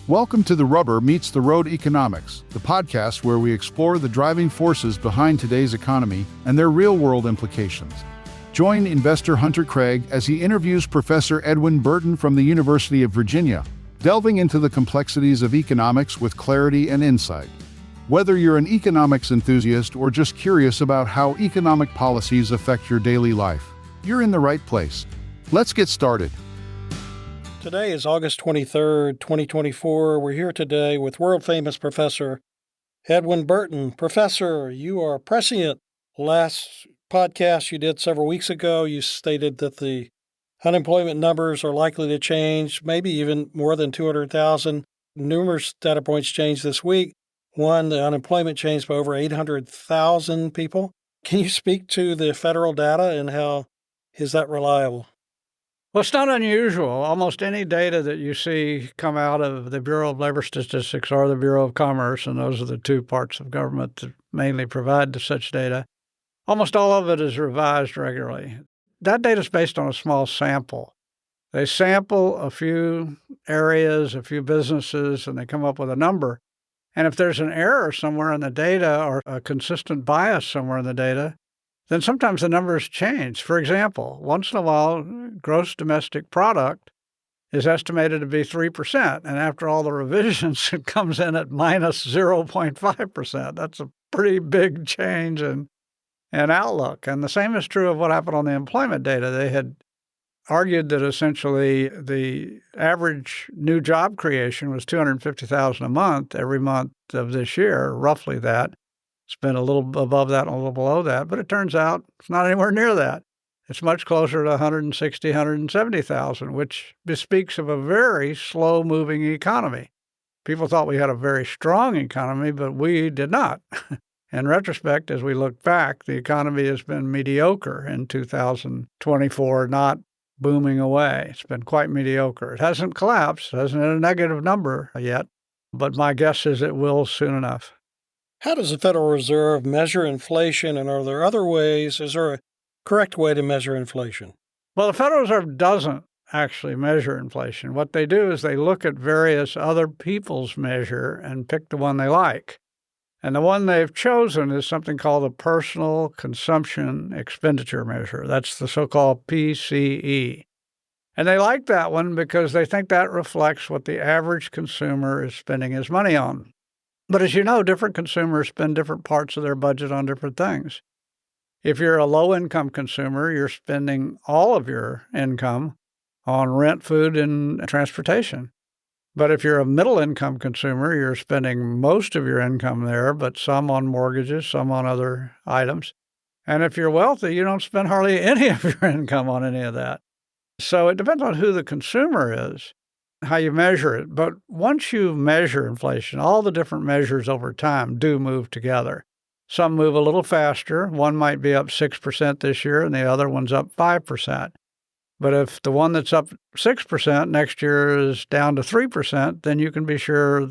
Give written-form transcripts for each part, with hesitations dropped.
Welcome to The Rubber Meets the Road Economics, the podcast where we explore the driving forces behind today's economy and their real-world implications. Join investor Hunter Craig as he interviews Professor Edwin Burton from the University of Virginia, delving into the complexities of economics with clarity and insight. Whether you're an economics enthusiast or just curious about how economic policies affect your daily life, you're in the right place. Let's get started. Today is August 23rd, 2024. We're here today with world-famous Professor Edwin Burton. Professor, you are prescient. Last podcast you did several weeks ago, you stated that the unemployment numbers are likely to change, maybe even more than 200,000. Numerous data points changed this week. One, the unemployment changed by over 800,000 people. Can you speak to the federal data and how is that reliable? Well, it's not unusual. Almost any data that you see come out of the Bureau of Labor Statistics or the Bureau of Commerce, and those are the two parts of government that mainly provide such data, almost all of it is revised regularly. That data is based on a small sample. They sample a few areas, a few businesses, and they come up with a number. And if there's an error somewhere in the data or a consistent bias somewhere in the data, then sometimes the numbers change. For example, once in a while, gross domestic product is estimated to be 3%, and after all the revisions, it comes in at minus 0.5%. That's a pretty big change in outlook. And the same is true of what happened on the employment data. They had argued that essentially the average new job creation was 250,000 a month every month of this year, roughly that. It's been a little above that and a little below that, but it turns out it's not anywhere near that. It's much closer to 160, 170,000, which bespeaks of a very slow-moving economy. People thought we had a very strong economy, but we did not. In retrospect, as we look back, the economy has been mediocre in 2024, not booming away. It's been quite mediocre. It hasn't collapsed, it hasn't hit a negative number yet, but my guess is it will soon enough. How does the Federal Reserve measure inflation, and are there other ways? Is there a correct way to measure inflation? Well, the Federal Reserve doesn't actually measure inflation. What they do is they look at various other people's measure and pick the one they like. And the one they've chosen is something called the Personal Consumption Expenditure Measure. That's the so-called PCE. And they like that one because they think that reflects what the average consumer is spending his money on. But as you know, different consumers spend different parts of their budget on different things. If you're a low-income consumer, you're spending all of your income on rent, food, and transportation. But if you're a middle-income consumer, you're spending most of your income there, but some on mortgages, some on other items. And if you're wealthy, you don't spend hardly any of your income on any of that. So it depends on who the consumer is, how you measure it. But once you measure inflation, all the different measures over time do move together. Some move a little faster. One might be up 6% this year, and the other one's up 5%. But if the one that's up 6% next year is down to 3%, then you can be sure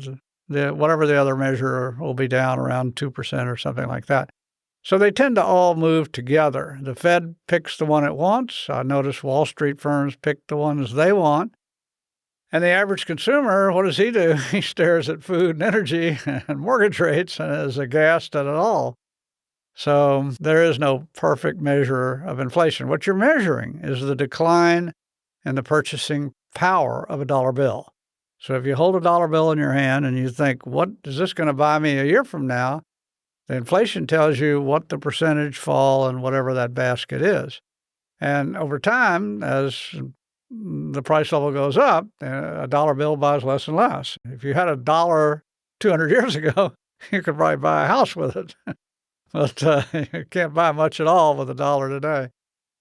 that whatever the other measure will be down around 2% or something like that. So they tend to all move together. The Fed picks the one it wants. I notice Wall Street firms pick the ones they want. And the average consumer, what does he do? He stares at food and energy and mortgage rates and is aghast at it all. So there is no perfect measure of inflation. What you're measuring is the decline in the purchasing power of a dollar bill. So if you hold a dollar bill in your hand and you think, what is this going to buy me a year from now? The inflation tells you what the percentage fall in whatever that basket is. And over time, as the price level goes up, a dollar bill buys less and less. If you had a dollar 200 years ago, you could probably buy a house with it. But you can't buy much at all with a dollar today.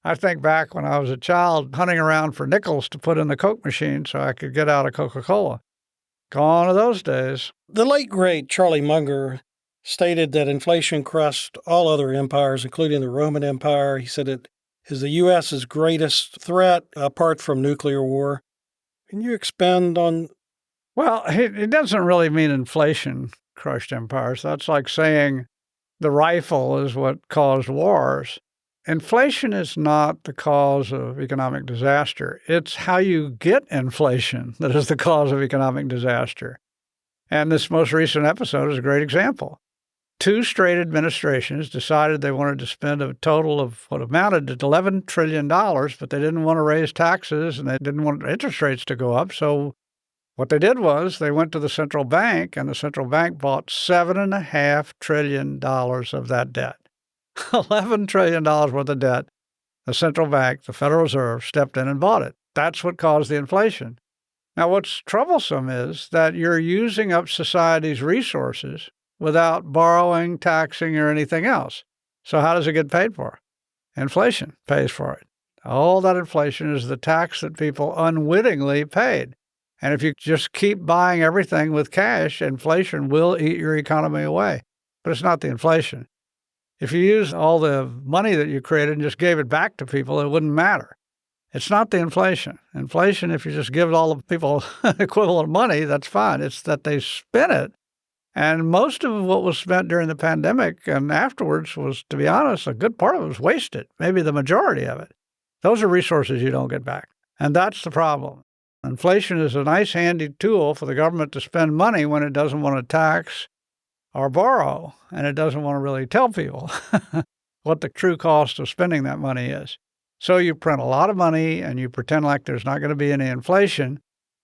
I think back when I was a child hunting around for nickels to put in the Coke machine so I could get out a Coca-Cola. Gone are those days. The late, great Charlie Munger stated that inflation crushed all other empires, including the Roman Empire. He said it is the U.S.'s greatest threat apart from nuclear war. Can you expand on? Well, it doesn't really mean inflation crushed empires. That's like saying the rifle is what caused wars. Inflation is not the cause of economic disaster. It's how you get inflation that is the cause of economic disaster. And this most recent episode is a great example. 2 straight administrations decided they wanted to spend a total of what amounted to $11 trillion, but they didn't want to raise taxes and they didn't want interest rates to go up. So what they did was they went to the central bank, and the central bank bought $7.5 trillion of that debt. $11 trillion worth of debt. The central bank, the Federal Reserve, stepped in and bought it. That's what caused the inflation. Now, what's troublesome is that you're using up society's resources without borrowing, taxing, or anything else. So how does it get paid for? Inflation pays for it. All that inflation is the tax that people unwittingly paid. And if you just keep buying everything with cash, inflation will eat your economy away. But it's not the inflation. If you use all the money that you created and just gave it back to people, it wouldn't matter. It's not the inflation. Inflation, if you just give all the people equivalent money, that's fine. It's that they spent it. And most of what was spent during the pandemic and afterwards was, to be honest, a good part of it was wasted, maybe the majority of it. Those are resources you don't get back. And that's the problem. Inflation is a nice, handy tool for the government to spend money when it doesn't want to tax or borrow, and it doesn't want to really tell people what the true cost of spending that money is. So you print a lot of money and you pretend like there's not going to be any inflation.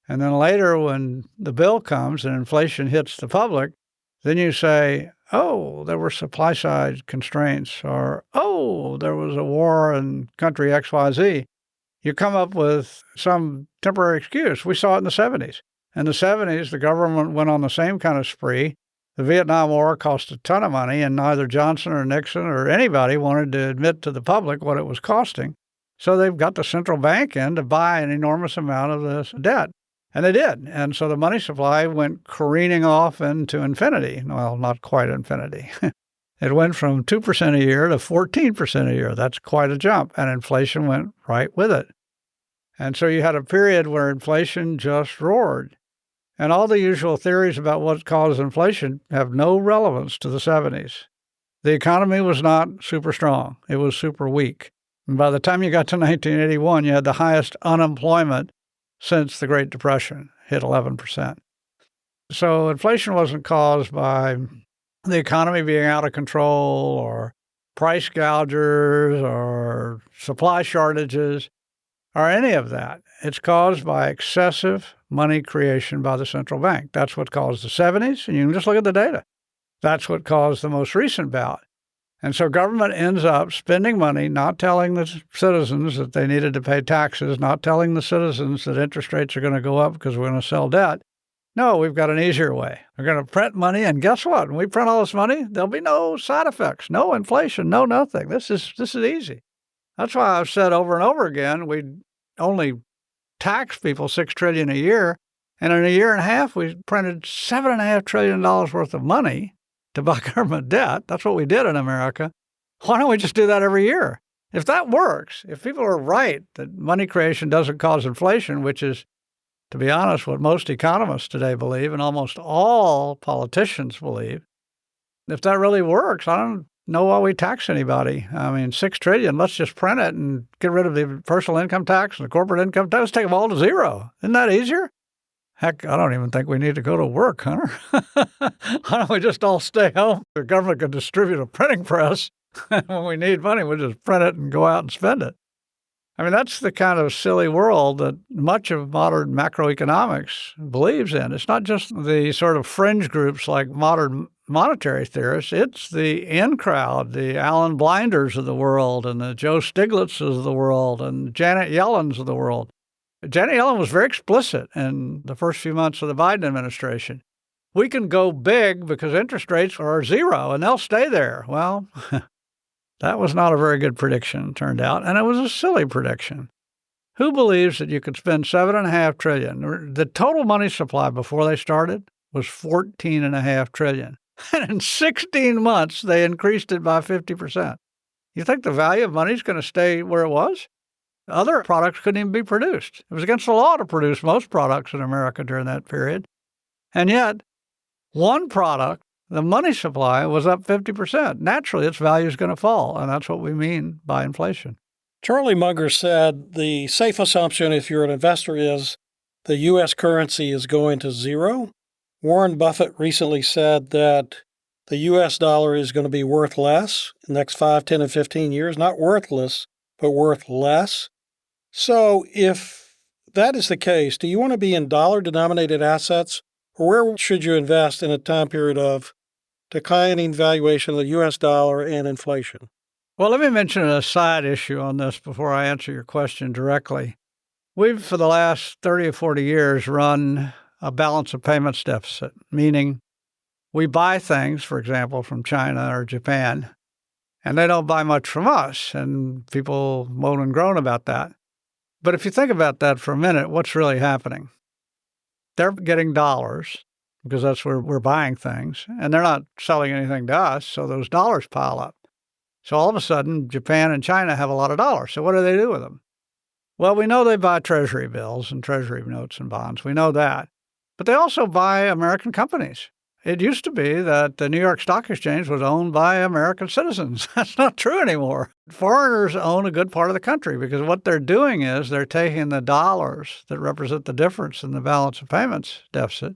And then later when the bill comes and inflation hits the public, then you say, oh, there were supply side constraints, or, oh, there was a war in country XYZ. You come up with some temporary excuse. We saw it in the 70s. In the 70s, the government went on the same kind of spree. The Vietnam War cost a ton of money, and neither Johnson or Nixon or anybody wanted to admit to the public what it was costing. So they've got the central bank in to buy an enormous amount of this debt. And they did. And so the money supply went careening off into infinity. Well, not quite infinity. It went from 2% a year to 14% a year. That's quite a jump. And inflation went right with it. And so you had a period where inflation just roared. And all the usual theories about what caused inflation have no relevance to the 70s. The economy was not super strong. It was super weak. And by the time you got to 1981, you had the highest unemployment since the Great Depression, hit 11%. So inflation wasn't caused by the economy being out of control or price gougers or supply shortages or any of that. It's caused by excessive money creation by the central bank. That's what caused the 70s, and you can just look at the data. That's what caused the most recent bout. And so government ends up spending money, not telling the citizens that they needed to pay taxes, not telling the citizens that interest rates are going to go up because we're going to sell debt. No, we've got an easier way. We're going to print money, and guess what? When we print all this money, there'll be no side effects, no inflation, no nothing. This is easy. That's why I've said over and over again, we only tax people $6 trillion a year, and in a year and a half, we printed $7.5 trillion worth of money to buy government debt. That's what we did in America. Why don't we just do that every year? If that works, if people are right that money creation doesn't cause inflation, which is, to be honest, what most economists today believe and almost all politicians believe, if that really works, I don't know why we tax anybody. I mean, $6 trillion, let's just print it and get rid of the personal income tax and the corporate income tax. Let's take them all to zero. Isn't that easier? Heck, I don't even think we need to go to work, Hunter. Why don't we just all stay home? The government can distribute a printing press. When we need money, we'll just print it and go out and spend it. I mean, that's the kind of silly world that much of modern macroeconomics believes in. It's not just the sort of fringe groups like modern monetary theorists. It's the in crowd, the Alan Blinders of the world and the Joe Stiglitzes of the world and Janet Yellens of the world. Janet Yellen was very explicit in the first few months of the Biden administration. We can go big because interest rates are zero and they'll stay there. Well, that was not a very good prediction, turned out, and it was a silly prediction. Who believes that you could spend $7.5 trillion? The total money supply before they started was $14.5 trillion. And in 16 months, they increased it by 50%. You think the value of money is going to stay where it was? Other products couldn't even be produced. It was against the law to produce most products in America during that period. And yet, one product, the money supply, was up 50%. Naturally, its value is going to fall, and that's what we mean by inflation. Charlie Munger said the safe assumption if you're an investor is the U.S. currency is going to zero. Warren Buffett recently said that the U.S. dollar is going to be worth less in the next 5, 10, and 15 years. Not worthless, but worth less. So if that is the case, do you want to be in dollar-denominated assets, or where should you invest in a time period of declining valuation of the U.S. dollar and inflation? Well, let me mention a side issue on this before I answer your question directly. We've, for the last 30 or 40 years, run a balance of payments deficit, meaning we buy things, for example, from China or Japan, and they don't buy much from us, and people moan and groan about that. But if you think about that for a minute, what's really happening? They're getting dollars because that's where we're buying things, and they're not selling anything to us, so those dollars pile up. So all of a sudden, Japan and China have a lot of dollars. So what do they do with them? Well, we know they buy treasury bills and treasury notes and bonds. We know that. But they also buy American companies. It used to be that the New York Stock Exchange was owned by American citizens. That's not true anymore. Foreigners own a good part of the country because what they're doing is they're taking the dollars that represent the difference in the balance of payments deficit,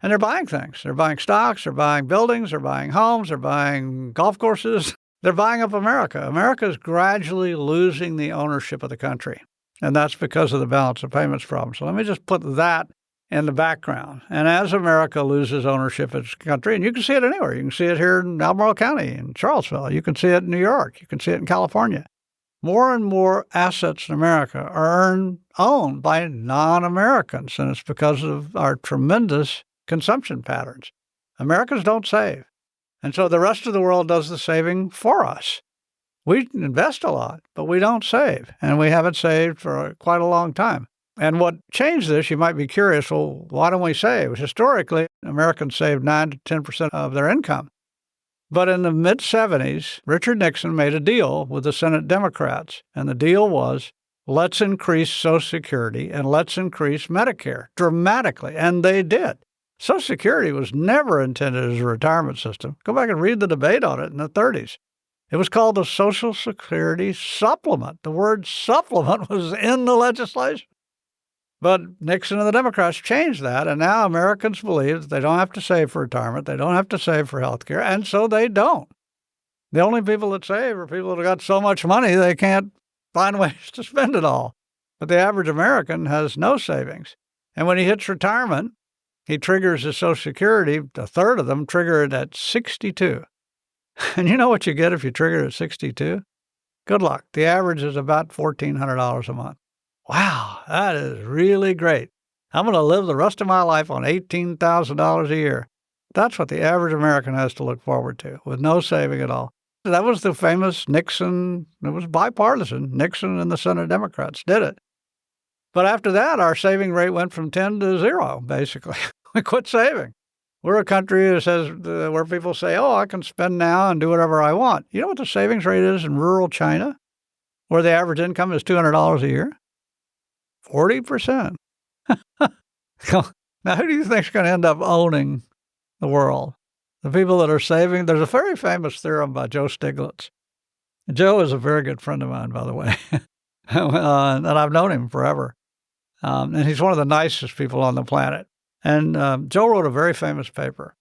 and they're buying things. They're buying stocks, they're buying buildings, they're buying homes, they're buying golf courses. They're buying up America. America is gradually losing the ownership of the country, and that's because of the balance of payments problem. So let me just put that in the background. And as America loses ownership of its country, and you can see it anywhere. You can see it here in Albemarle County, in Charlottesville. You can see it in New York. You can see it in California. More and more assets in America are owned by non-Americans, and it's because of our tremendous consumption patterns. Americans don't save. And so the rest of the world does the saving for us. We invest a lot, but we don't save, and we haven't saved for quite a long time. And what changed this, you might be curious, well, why don't we save? Historically, Americans saved 9 to 10% of their income. But in the mid-'70s, Richard Nixon made a deal with the Senate Democrats, and the deal was, let's increase Social Security and let's increase Medicare dramatically, and they did. Social Security was never intended as a retirement system. Go back and read the debate on it in the 30s. It was called the Social Security Supplement. The word supplement was in the legislation. But Nixon and the Democrats changed that, and now Americans believe that they don't have to save for retirement, they don't have to save for health care, and so they don't. The only people that save are people that have got so much money they can't find ways to spend it all. But the average American has no savings. And when he hits retirement, he triggers his Social Security. A third of them trigger it at 62. And you know what you get if you trigger it at 62? Good luck. The average is about $1,400 a month. Wow, that is really great. I'm going to live the rest of my life on $18,000 a year. That's what the average American has to look forward to, with no saving at all. That was the famous Nixon. It was bipartisan. Nixon and the Senate Democrats did it. But after that, our saving rate went from 10 to 0, basically. We quit saving. We're a country that says, where people say, oh, I can spend now and do whatever I want. You know what the savings rate is in rural China, where the average income is $200 a year? 40%. Now, who do you think is going to end up owning the world? The people that are saving? There's a very famous theorem by Joe Stiglitz. Joe is a very good friend of mine, by the way, and I've known him forever. And he's one of the nicest people on the planet. And Joe wrote a very famous paper.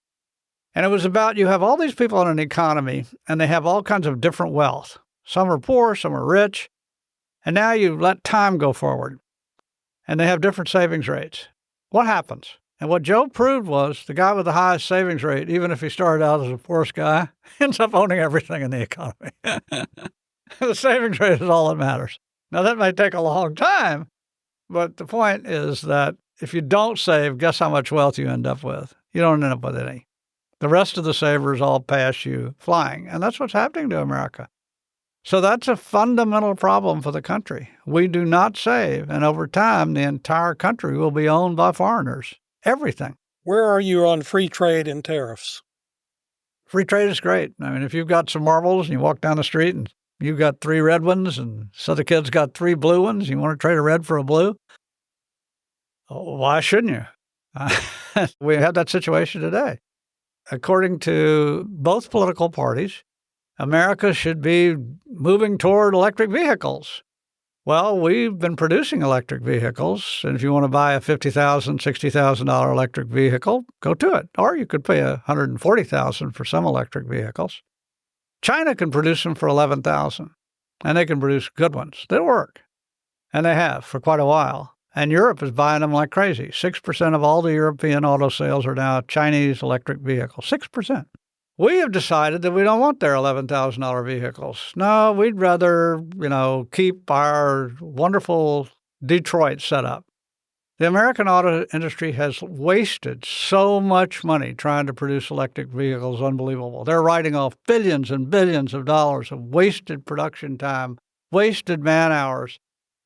And it was about you have all these people in an economy, and they have all kinds of different wealth. Some are poor, some are rich. And now you let time go forward. And they have different savings rates. What happens? And what Joe proved was the guy with the highest savings rate, even if he started out as the poorest guy, ends up owning everything in the economy. The savings rate is all that matters. Now, that may take a long time, but the point is that if you don't save, guess how much wealth you end up with? You don't end up with any. The rest of the savers all pass you flying, and that's what's happening to America. So that's a fundamental problem for the country. We do not save, and over time, the entire country will be owned by foreigners. Everything. Where are you on free trade and tariffs? Free trade is great. I mean, if you've got some marbles and you walk down the street and you've got 3 red ones and this other kid's got 3 blue ones, you want to trade a red for a blue? Why shouldn't you? We have that situation today. According to both political parties, America should be moving toward electric vehicles. Well, we've been producing electric vehicles, and if you want to buy a $50,000, $60,000 electric vehicle, go to it. Or you could pay $140,000 for some electric vehicles. China can produce them for $11,000, and they can produce good ones. They work, and they have for quite a while. And Europe is buying them like crazy. 6% of all the European auto sales are now Chinese electric vehicles. 6%. We have decided that we don't want their $11,000 vehicles. No, we'd rather, keep our wonderful Detroit setup. The American auto industry has wasted so much money trying to produce electric vehicles. Unbelievable. They're writing off billions and billions of dollars of wasted production time, wasted man hours.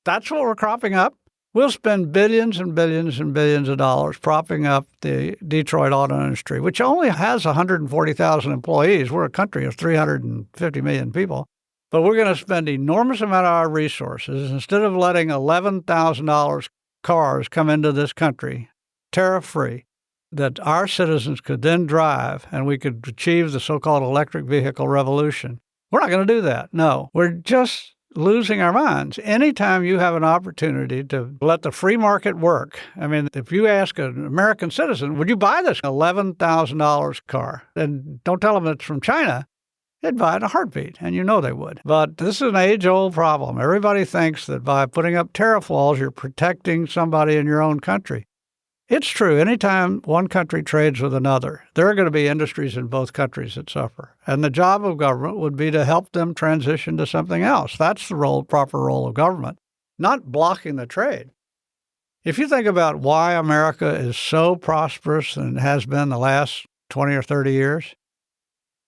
That's what we're cropping up. We'll spend billions and billions and billions of dollars propping up the Detroit auto industry, which only has 140,000 employees. We're a country of 350 million people. But we're going to spend enormous amount of our resources. Instead of letting $11,000 cars come into this country, tariff-free, that our citizens could then drive and we could achieve the so-called electric vehicle revolution. We're not going to do that. No, we're just losing our minds. Anytime you have an opportunity to let the free market work, I mean, if you ask an American citizen, would you buy this $11,000 car? And don't tell them it's from China. They'd buy it in a heartbeat, and you know they would. But this is an age-old problem. Everybody thinks that by putting up tariff walls, you're protecting somebody in your own country. It's true. Anytime one country trades with another, there are going to be industries in both countries that suffer. And the job of government would be to help them transition to something else. That's the proper role of government, not blocking the trade. If you think about why America is so prosperous and has been the last 20 or 30 years,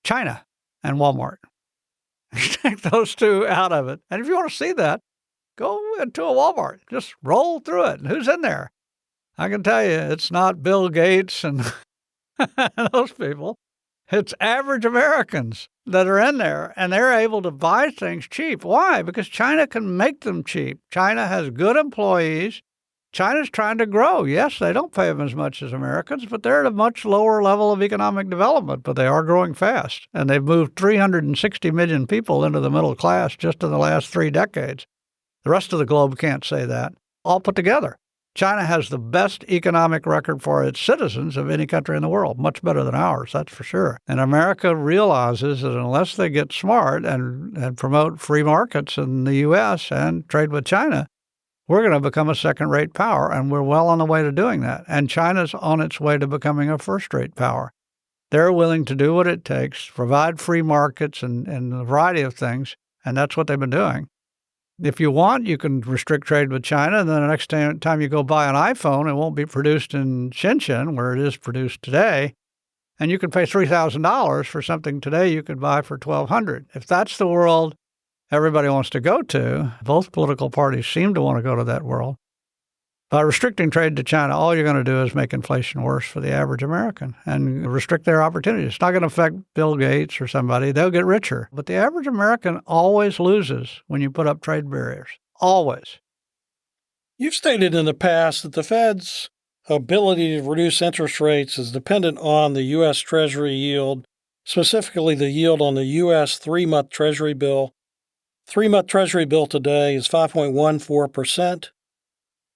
China and Walmart. Take those two out of it. And if you want to see that, go into a Walmart. Just roll through it. And who's in there? I can tell you, it's not Bill Gates and those people. It's average Americans that are in there, and they're able to buy things cheap. Why? Because China can make them cheap. China has good employees. China's trying to grow. Yes, they don't pay them as much as Americans, but they're at a much lower level of economic development, but they are growing fast. And they've moved 360 million people into the middle class just in the last 3 decades. The rest of the globe can't say that. All put together. China has the best economic record for its citizens of any country in the world, much better than ours, that's for sure. And America realizes that unless they get smart and promote free markets in the U.S. and trade with China, we're going to become a second-rate power, and we're well on the way to doing that. And China's on its way to becoming a first-rate power. They're willing to do what it takes, provide free markets and a variety of things, and that's what they've been doing. If you want, you can restrict trade with China, and then the next time you go buy an iPhone, it won't be produced in Shenzhen, where it is produced today, and you can pay $3,000 for something today you could buy for $1,200. If that's the world everybody wants to go to, both political parties seem to want to go to that world. By restricting trade to China, all you're going to do is make inflation worse for the average American and restrict their opportunities. It's not going to affect Bill Gates or somebody. They'll get richer. But the average American always loses when you put up trade barriers. Always. You've stated in the past that the Fed's ability to reduce interest rates is dependent on the U.S. Treasury yield, specifically the yield on the U.S. 3-month Treasury bill. 3-month Treasury bill today is 5.14%.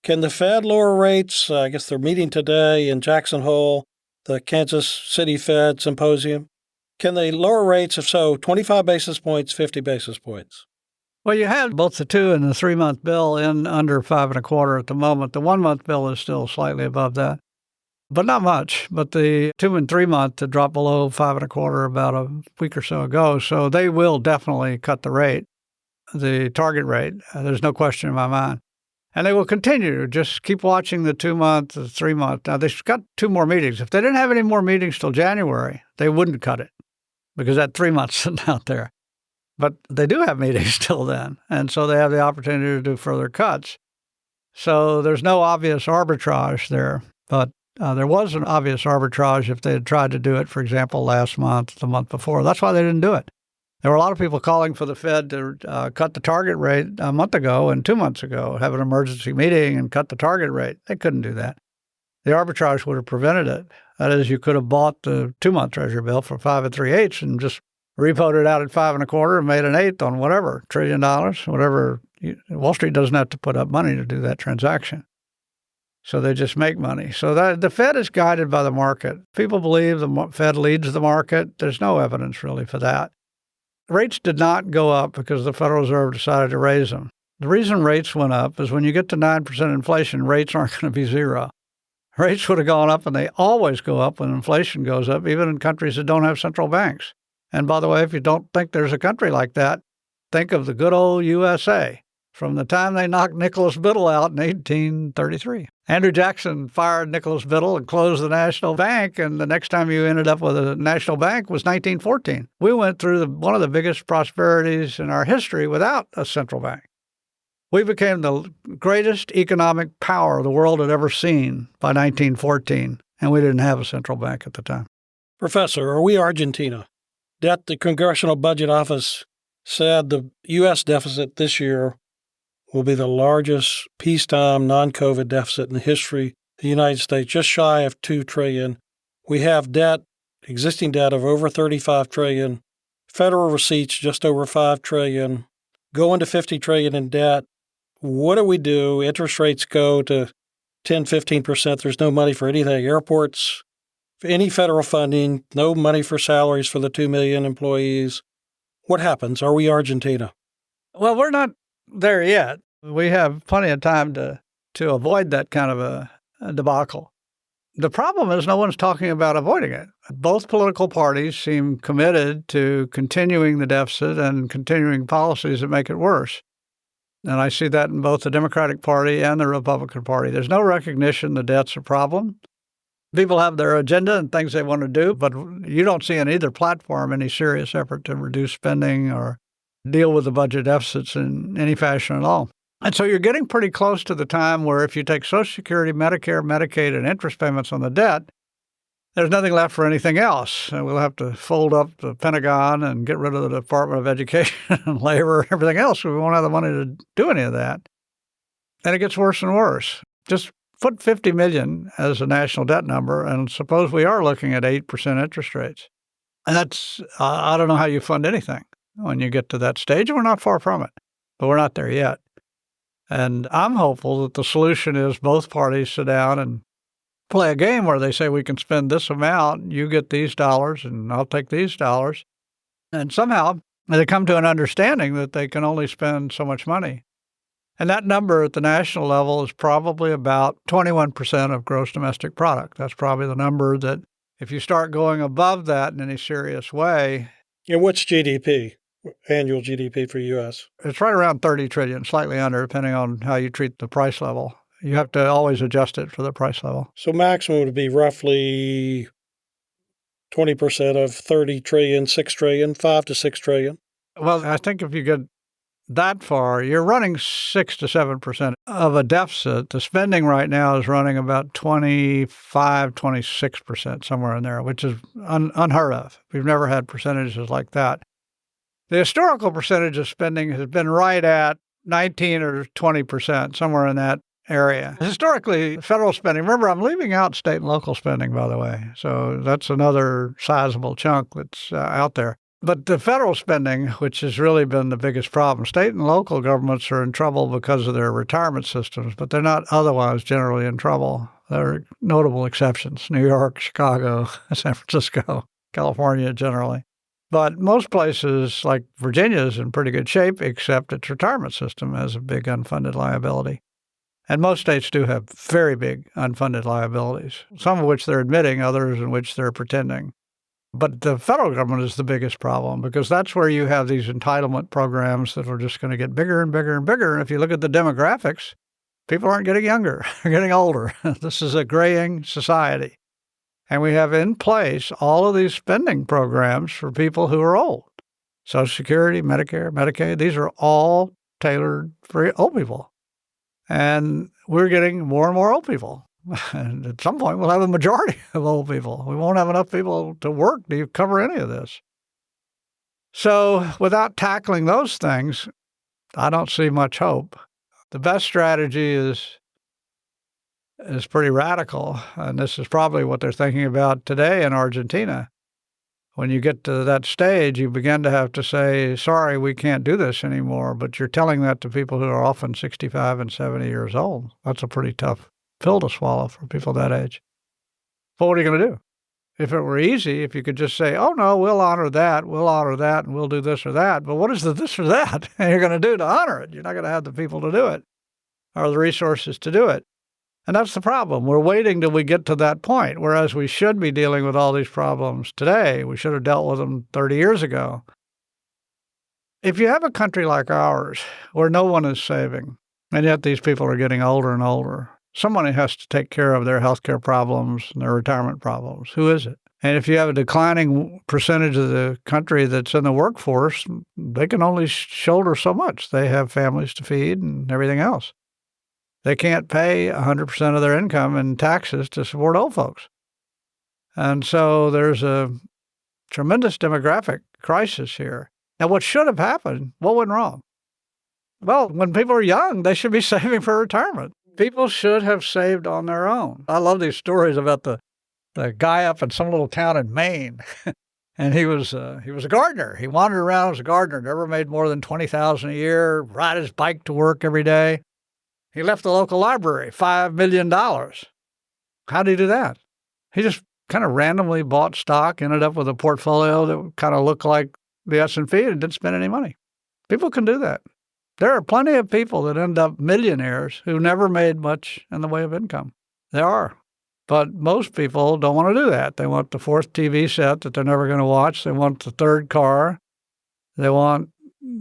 Can the Fed lower rates? I guess they're meeting today in Jackson Hole, the Kansas City Fed Symposium. Can they lower rates? If so, 25 basis points, 50 basis points? Well, you have both the 2 and the 3-month bill in under 5.25 at the moment. The 1-month bill is still slightly above that, but not much. But the 2 and 3-month dropped below 5.25 about a week or so ago. So they will definitely cut the rate, the target rate. There's no question in my mind. And they will continue to just keep watching the 2-month, the 3-month. Now, they've got 2 more meetings. If they didn't have any more meetings till January, they wouldn't cut it because that 3 months sitting out there. But they do have meetings till then, and so they have the opportunity to do further cuts. So there's no obvious arbitrage there, but there was an obvious arbitrage if they had tried to do it, for example, last month, the month before. That's why they didn't do it. There were a lot of people calling for the Fed to cut the target rate a month ago and 2 months ago, have an emergency meeting and cut the target rate. They couldn't do that. The arbitrage would have prevented it. That is, you could have bought the 2-month Treasury bill for 5 3/8 and just repoed it out at 5.25 and made an eighth on whatever, $1 trillion, whatever Wall Street doesn't have to put up money to do that transaction. So they just make money. So the Fed is guided by the market. People believe the Fed leads the market. There's no evidence really for that. Rates did not go up because the Federal Reserve decided to raise them. The reason rates went up is when you get to 9% inflation, rates aren't going to be zero. Rates would have gone up, and they always go up when inflation goes up, even in countries that don't have central banks. And by the way, if you don't think there's a country like that, think of the good old USA from the time they knocked Nicholas Biddle out in 1833. Andrew Jackson fired Nicholas Biddle and closed the National Bank, and the next time you ended up with a national bank was 1914. We went through one of the biggest prosperities in our history without a central bank. We became the greatest economic power the world had ever seen by 1914, and we didn't have a central bank at the time. Professor, are we Argentina? The Congressional Budget Office said the U.S. deficit this year will be the largest peacetime non-COVID deficit in the history of the United States, just shy of $2 trillion. We have existing debt of over $35 trillion, federal receipts just over $5 trillion, going to $50 trillion in debt. What do we do? Interest rates go to 10, 15%. There's no money for anything. Airports, any federal funding, no money for salaries for the 2 million employees. What happens? Are we Argentina? Well, we're not there yet. We have plenty of time to avoid that kind of a debacle. The problem is no one's talking about avoiding it. Both political parties seem committed to continuing the deficit and continuing policies that make it worse. And I see that in both the Democratic Party and the Republican Party. There's no recognition the debt's a problem. People have their agenda and things they want to do, but you don't see in either platform any serious effort to reduce spending or deal with the budget deficits in any fashion at all. And so you're getting pretty close to the time where if you take Social Security, Medicare, Medicaid, and interest payments on the debt, there's nothing left for anything else. And we'll have to fold up the Pentagon and get rid of the Department of Education and Labor and everything else. We won't have the money to do any of that. And it gets worse and worse. Just put 50 million as a national debt number, and suppose we are looking at 8% interest rates. And that's, I don't know how you fund anything when you get to that stage. We're not far from it, but we're not there yet. And I'm hopeful that the solution is both parties sit down and play a game where they say we can spend this amount, you get these dollars, and I'll take these dollars. And somehow they come to an understanding that they can only spend so much money. And that number at the national level is probably about 21% of gross domestic product. That's probably the number that if you start going above that in any serious way. And what's GDP, annual GDP for U.S.? It's right around 30 trillion, slightly under, depending on how you treat the price level. You have to always adjust it for the price level. So maximum would be roughly 20% of 30 trillion, 6 trillion, 5 to 6 trillion. Well, I think if you get that far, you're running 6 to 7% of a deficit. The spending right now is running about 25, 26%, somewhere in there, which is unheard of. We've never had percentages like that. The historical percentage of spending has been right at 19 or 20%, somewhere in that area. Historically, federal spending, remember, I'm leaving out state and local spending, by the way. So that's another sizable chunk that's out there. But the federal spending, which has really been the biggest problem, state and local governments are in trouble because of their retirement systems, but they're not otherwise generally in trouble. There are notable exceptions, New York, Chicago, San Francisco, California generally. But most places like Virginia is in pretty good shape, except its retirement system has a big unfunded liability. And most states do have very big unfunded liabilities, some of which they're admitting, others in which they're pretending. But the federal government is the biggest problem because that's where you have these entitlement programs that are just going to get bigger and bigger and bigger. And if you look at the demographics, people aren't getting younger, they're getting older. This is a graying society. And we have in place all of these spending programs for people who are old. Social Security, Medicare, Medicaid, these are all tailored for old people. And we're getting more and more old people. And at some point, we'll have a majority of old people. We won't have enough people to work to cover any of this. So without tackling those things, I don't see much hope. The best strategy is pretty radical, and this is probably what they're thinking about today in Argentina. When you get to that stage, you begin to have to say, sorry, we can't do this anymore. But you're telling that to people who are often 65 and 70 years old. That's a pretty tough pill to swallow for people that age. But what are you going to do? If it were easy, if you could just say, oh, no, we'll honor that, and we'll do this or that. But what is the this or that you're going to do to honor it? You're not going to have the people to do it or the resources to do it. And that's the problem. We're waiting till we get to that point, whereas we should be dealing with all these problems today. We should have dealt with them 30 years ago. If you have a country like ours where no one is saving, and yet these people are getting older and older, somebody has to take care of their healthcare problems and their retirement problems. Who is it? And if you have a declining percentage of the country that's in the workforce, they can only shoulder so much. They have families to feed and everything else. They can't pay 100% of their income in taxes to support old folks. And so there's a tremendous demographic crisis here. Now, what should have happened? What went wrong? Well, when people are young, they should be saving for retirement. People should have saved on their own. I love these stories about the guy up in some little town in Maine. And he was a gardener. He wandered around as a gardener, never made more than $20,000 a year, ride his bike to work every day. He left the local library, $5 million. How did he do that? He just kind of randomly bought stock, ended up with a portfolio that kind of looked like the S&P and didn't spend any money. People can do that. There are plenty of people that end up millionaires who never made much in the way of income. There are. But most people don't want to do that. They want the fourth TV set that they're never going to watch. They want the third car. They want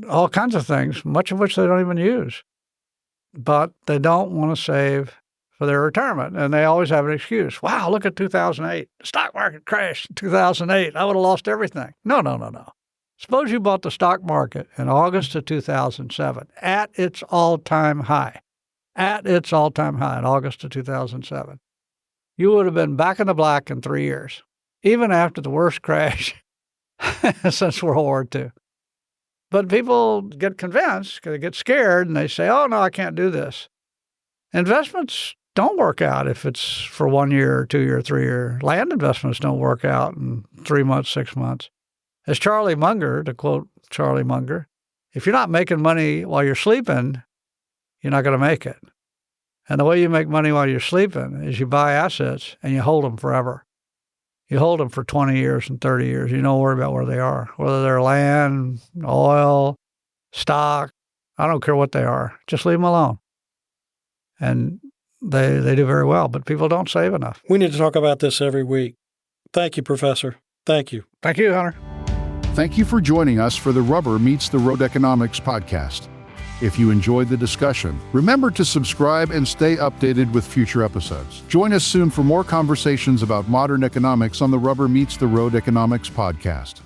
all kinds of things, much of which they don't even use. But they don't want to save for their retirement. And they always have an excuse. Wow, look at 2008. The stock market crashed in 2008. I would have lost everything. No. Suppose you bought the stock market in August of 2007 at its all-time high. At its all-time high in August of 2007. You would have been back in the black in 3 years, even after the worst crash since World War II. But people get convinced, they get scared, and they say, oh, no, I can't do this. Investments don't work out if it's for 1 year, 2 year, 3 year. Land investments don't work out in 3 months, 6 months. As Charlie Munger, to quote Charlie Munger, if you're not making money while you're sleeping, you're not going to make it. And the way you make money while you're sleeping is you buy assets and you hold them forever. You hold them for 20 years and 30 years. You don't worry about where they are, whether they're land, oil, stock. I don't care what they are. Just leave them alone. And they do very well, but people don't save enough. We need to talk about this every week. Thank you, Professor. Thank you. Thank you, Hunter. Thank you for joining us for the Rubber Meets the Road Economics podcast. If you enjoyed the discussion, remember to subscribe and stay updated with future episodes. Join us soon for more conversations about modern economics on the Rubber Meets the Road Economics podcast.